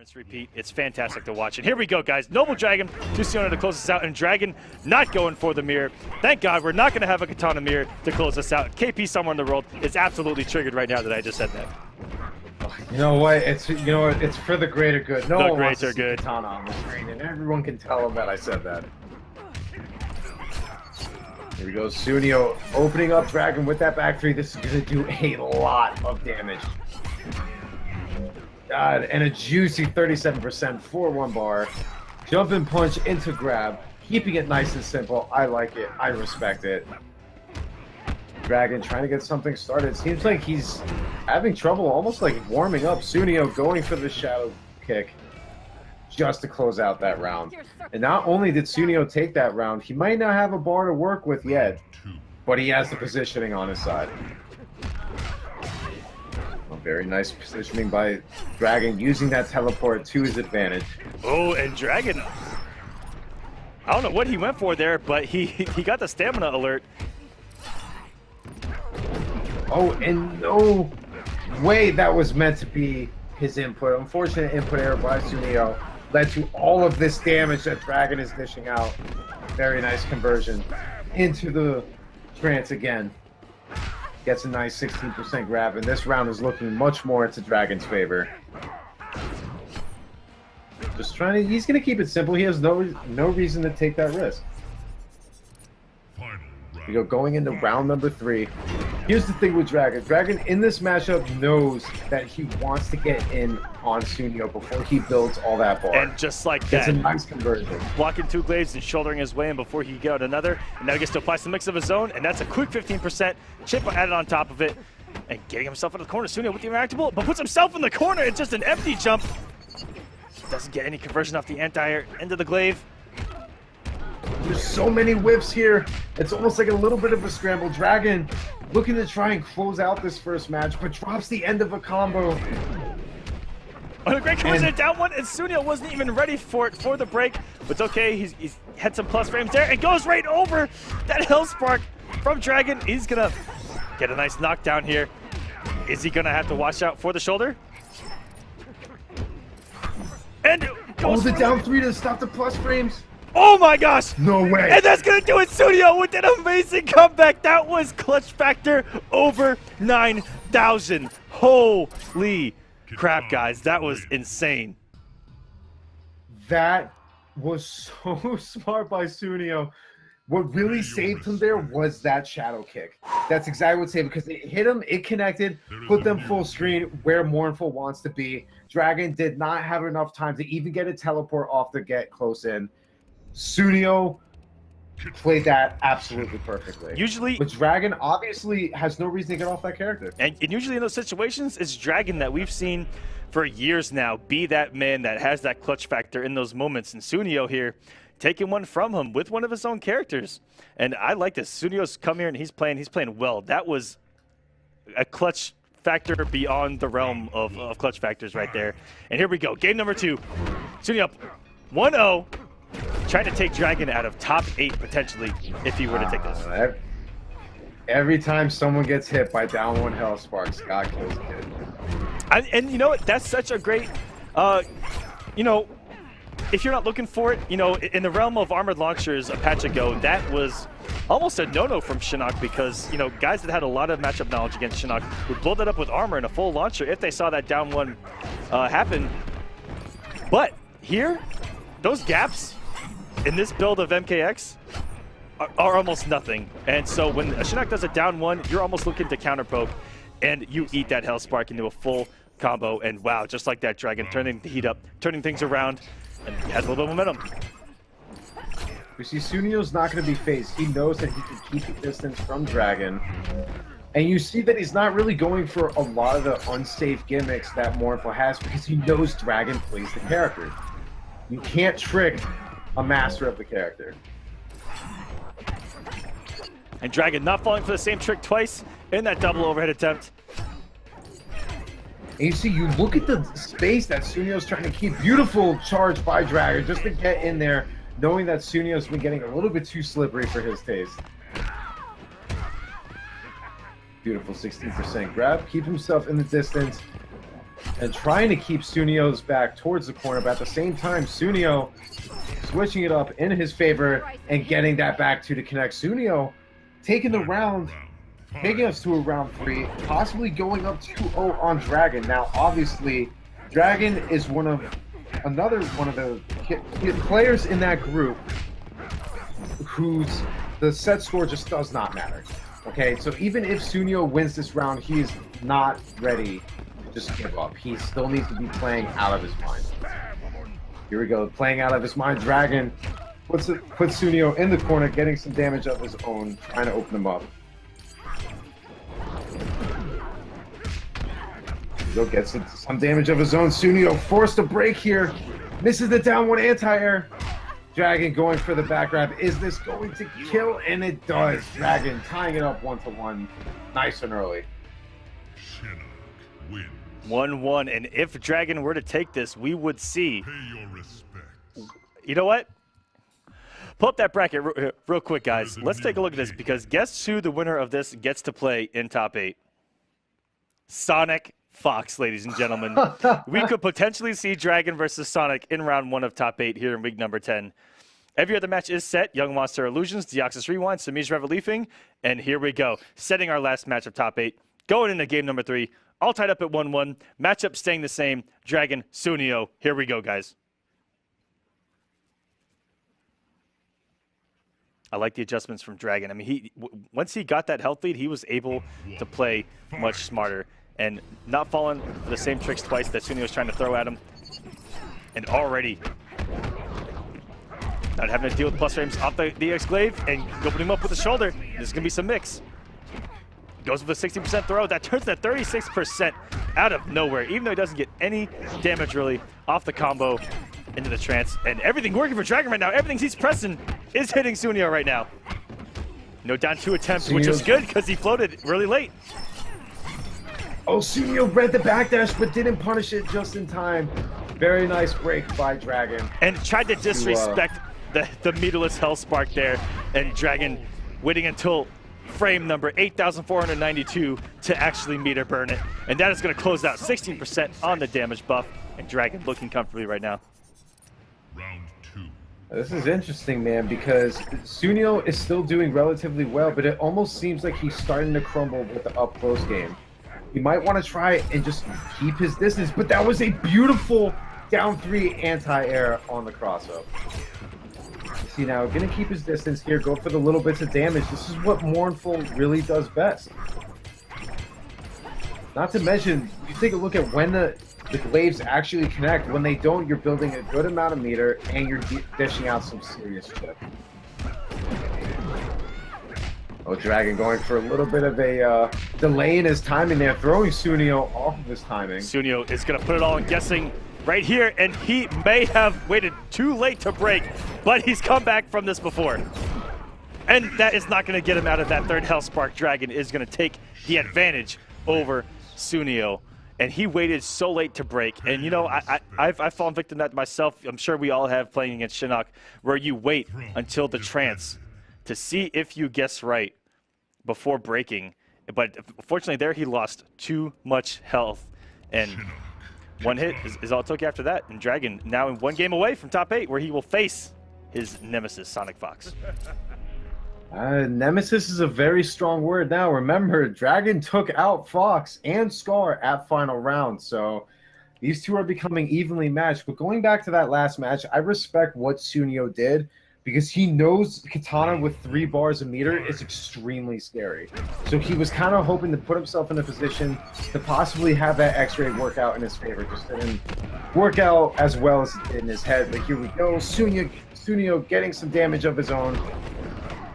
rinse, repeat. It's fantastic to watch. And here we go, guys. Noble Dragon to Sooneo to close us out, and Dragon not going for the mirror. Thank God we're not going to have a Katana mirror to close us out. KP somewhere in the world is absolutely triggered right now that I just said that. You know what? It's it's for the greater good. No one wants to see good. Katana on the screen, and everyone can tell him that I said that. Here we go, Sooneo opening up Dragon with that back three. This is going to do a lot of damage. God, and a juicy 37% 4-1 bar. Jumping punch into grab, keeping it nice and simple. I like it. I respect it. Dragon trying to get something started. Seems like he's having trouble, almost like warming up. Sooneo going for the shadow kick just to close out that round. And not only did Sooneo take that round, he might not have a bar to work with yet, but he has the positioning on his side. A very nice positioning by Dragon, using that teleport to his advantage. Oh, and Dragon, I don't know what he went for there, but he got the stamina alert. Oh, and no way that was meant to be his input. Unfortunate input error by Sooneo led to all of this damage that Dragon is dishing out. Very nice conversion into the trance again. Gets a nice 16% grab, and this round is looking much more into Dragon's favor. Just trying to, he's going to keep it simple. He has no reason to take that risk. We go going into round number 3. Here's the thing with Dragon. Dragon in this matchup knows that he wants to get in on Sooneo before he builds all that bar. And just like that, it's a nice conversion. Blocking 2 glaives and shouldering his way in before he get out another. And now he gets to apply some mix of his own, and that's a quick 15%. Chip added on top of it, and getting himself into the corner. Sooneo with the interactable, but puts himself in the corner. It's just an empty jump. Doesn't get any conversion off the entire end of the glaive. There's so many whiffs here. It's almost like a little bit of a scramble. Dragon looking to try and close out this first match, but drops the end of a combo. Oh, a great conversion down one, and Sooneo wasn't even ready for it for the break. But it's okay. He's had some plus frames there and goes right over that Hell Spark from Dragon. He's going to get a nice knockdown here. Is he going to have to watch out for the shoulder? And goes the down 3 to stop the plus frames. Oh my gosh! No way! And that's gonna do it, Sooneo, with an amazing comeback. That was clutch factor over 9,000. Holy crap, guys. That was insane. That was so smart by Sooneo. What really saved him there was that shadow kick. That's exactly what saved him, because it hit him, it connected, put them full screen where Mournful wants to be. Dragon did not have enough time to even get a teleport off to get close in. Sooneo played that absolutely perfectly. Usually, but Dragon obviously has no reason to get off that character. And usually in those situations, it's Dragon that we've seen for years now be that man that has that clutch factor in those moments. And Sooneo here taking one from him with one of his own characters. And I like this. Suneo's come here and he's playing well. That was a clutch factor beyond the realm of clutch factors right there. And here we go. Game number 2. Sooneo up 1-0. Trying to take Dragon out of top 8 potentially if he were to take this. Every time someone gets hit by down 1 Hell Spark, Scott kills a kid. And you know what? That's such a great, you know, if you're not looking for it, you know, in the realm of armored launchers a patch ago, that was almost a no-no from Shinnok, because, you know, guys that had a lot of matchup knowledge against Shinnok would blow that up with armor and a full launcher if they saw that down 1 happen. But here, those gaps in this build of MKX are almost nothing. And so when a Shinnok does a down 1, you're almost looking to counter poke, and you eat that Hell Spark into a full combo. And wow, just like that, Dragon turning the heat up, turning things around, and he has a little bit of momentum. We see Suneo's not going to be phased. He knows that he can keep the distance from Dragon. And you see that he's not really going for a lot of the unsafe gimmicks that Mournful has, because he knows Dragon plays the character. You can't trick a master of the character. And Dragon not falling for the same trick twice in that double overhead attempt. And you see, you look at the space that Suneo's trying to keep. Beautiful charge by Dragon just to get in there, knowing that Suneo's been getting a little bit too slippery for his taste. Beautiful 16% grab. Keep himself in the distance. and trying to keep Soonio's back towards the corner, but at the same time, Sooneo switching it up in his favor and getting that back to connect. Sooneo taking the round, taking us to a round 3, possibly going up 2-0 on Dragon. Now, obviously, Dragon is another one of the players in that group whose the set score just does not matter. Okay, so even if Sooneo wins this round, he is not ready to just give up. He still needs to be playing out of his mind. Here we go, playing out of his mind. Dragon puts Sooneo in the corner, getting some damage of his own, trying to open him up. Go get some damage of his own. Sooneo forced a break here, misses the down one anti-air. Dragon going for the back grab. Is this going to kill? And it does. Dragon tying it up 1-1. Nice and early. 1-1. And if Dragon were to take this, we would see. Pay your respects. You know what? Pull up that bracket real quick, guys. Let's take a look at this, because guess who the winner of this gets to play in top 8? SonicFox, ladies and gentlemen. We could potentially see Dragon versus Sonic in round 1 of top 8 here in week number 10. Every other match is set. YungMonster Illusions, Deoxys Rewind, Semiij Revetleafing, and here we go. Setting our last match of top 8. Going into game number 3. All tied up at 1-1. Matchup staying the same. Dragon, Sooneo. Here we go, guys. I like the adjustments from Dragon. I mean, once he got that health lead, he was able to play much smarter and not falling for the same tricks twice that Sooneo was trying to throw at him. And already not having to deal with plus frames off the Exclave and opening him up with the shoulder. There's going to be some mix. Goes with a 60% throw. That turns that 36% out of nowhere, even though he doesn't get any damage really off the combo into the trance. And everything working for Dragon right now. Everything he's pressing is hitting Sooneo right now. No down 2 attempts, which is good because he floated really late. Oh, Sooneo read the backdash but didn't punish it just in time. Very nice break by Dragon. And tried to disrespect the meterless Hellspark there. And Dragon waiting until frame number 8,492 to actually meter burn it. And that is going to close out 16% on the damage buff. And Dragon looking comfortably right now. Round 2. This is interesting, man, because Sooneo is still doing relatively well, but it almost seems like he's starting to crumble with the up-close game. He might want to try and just keep his distance, but that was a beautiful down 3 anti-air on the cross-up. See, now, going to keep his distance here, go for the little bits of damage. This is what Mournful really does best. Not to mention, you take a look at when the glaives actually connect. When they don't, you're building a good amount of meter, and you're dishing out some serious chip. Oh, Dragon going for a little bit of a delay in his timing there, throwing Sooneo off of his timing. Sooneo is going to put it all in guessing right here, and he may have waited too late to break, but he's come back from this before. And that is not going to get him out of that third Hellspark. Dragon is going to take the advantage over Sooneo. And he waited so late to break. And, you know, I've fallen victim to that myself. I'm sure we all have playing against Shinnok, where you wait until the trance to see if you guess right before breaking. But fortunately there he lost too much health. And one hit is all it took after that. And Dragon now in 1 game away from top 8, where he will face his nemesis, SonicFox. Nemesis is a very strong word now. Remember, Dragon took out Fox and Scar at final round, so these two are becoming evenly matched. But going back to that last match, I respect what Sooneo did, because he knows Katana with 3 bars a meter is extremely scary. So he was kind of hoping to put himself in a position to possibly have that X-ray work out in his favor. Just didn't work out as well as it did in his head. But here we go, Sooneo getting some damage of his own.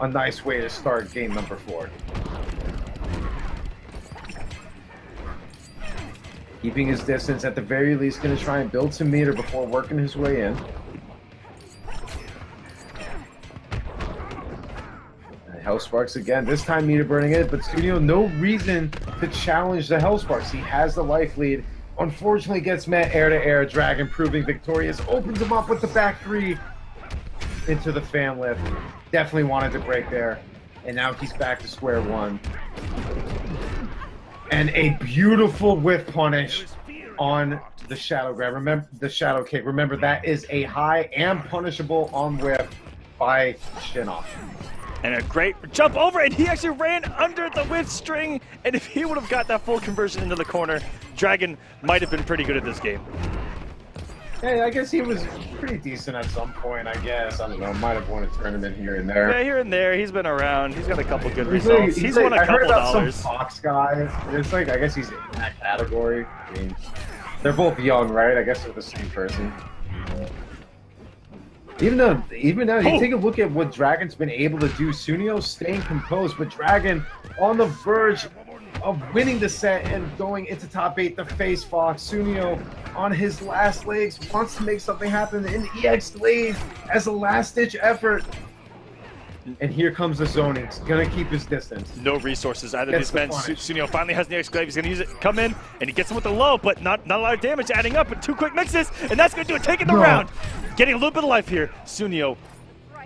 A nice way to start game number 4. Keeping his distance, at the very least, going to try and build some meter before working his way in. Hellsparks again, this time meter burning it, but Sooneo no reason to challenge the Hellsparks. He has the life lead. Unfortunately gets met air to air. Dragon proving victorious. Opens him up with the back 3 into the fan lift. Definitely wanted to break there. And now he's back to square 1. And a beautiful whiff punish on the shadow grab. Remember the shadow kick. Remember that is a high and punishable on whip by Shinnok. And a great jump over, and he actually ran under the whip string. And if he would have got that full conversion into the corner, Dragon might have been pretty good at this game. Yeah, I guess he was pretty decent at some point, I guess. I don't know, might have won a tournament here and there. Yeah, here and there. He's been around. He's got a couple good results. He's won a I heard couple about dollars. some Fox guy. It's like, I guess he's in that category. I mean, they're both young, right? I guess they're the same person. Even now, you take a look at what Dragon's been able to do. Sooneo staying composed, but Dragon on the verge of winning the set and going into top 8 to face Fox. Sooneo on his last legs wants to make something happen in the EX lead as a last-ditch effort. And here comes the zoning. He's gonna keep his distance. No resources out of these men. Sooneo finally has the EX glaive. He's gonna use it. Come in, and he gets him with the low, but not a lot of damage adding up. But 2 quick mixes, and that's gonna do it. Taking the round, getting a little bit of life here. Sooneo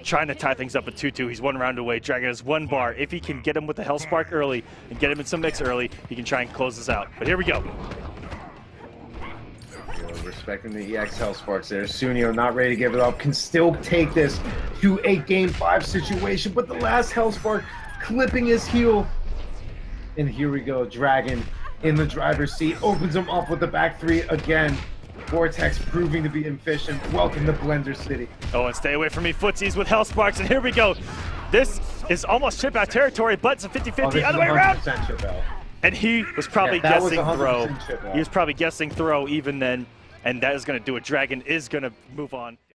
trying to tie things up at 2-2. He's 1 round away. Dragon has 1 bar. If he can get him with the Hellspark early and get him in some mix early, he can try and close this out. But here we go. Respecting the EX Hellsparks there. Sooneo not ready to give it up. Can still take this to a Game 5 situation, but the last Hellspark clipping his heel. And here we go. Dragon in the driver's seat. Opens him up with the back 3 again. Vortex proving to be efficient. Welcome to Blender City. Oh, and stay away from me, footsies with Hellsparks. And here we go. This is almost chip out territory, but it's a 50-50 other way around. And he was probably guessing throw. He was probably guessing throw even then. And that is going to do it. Dragon is going to move on.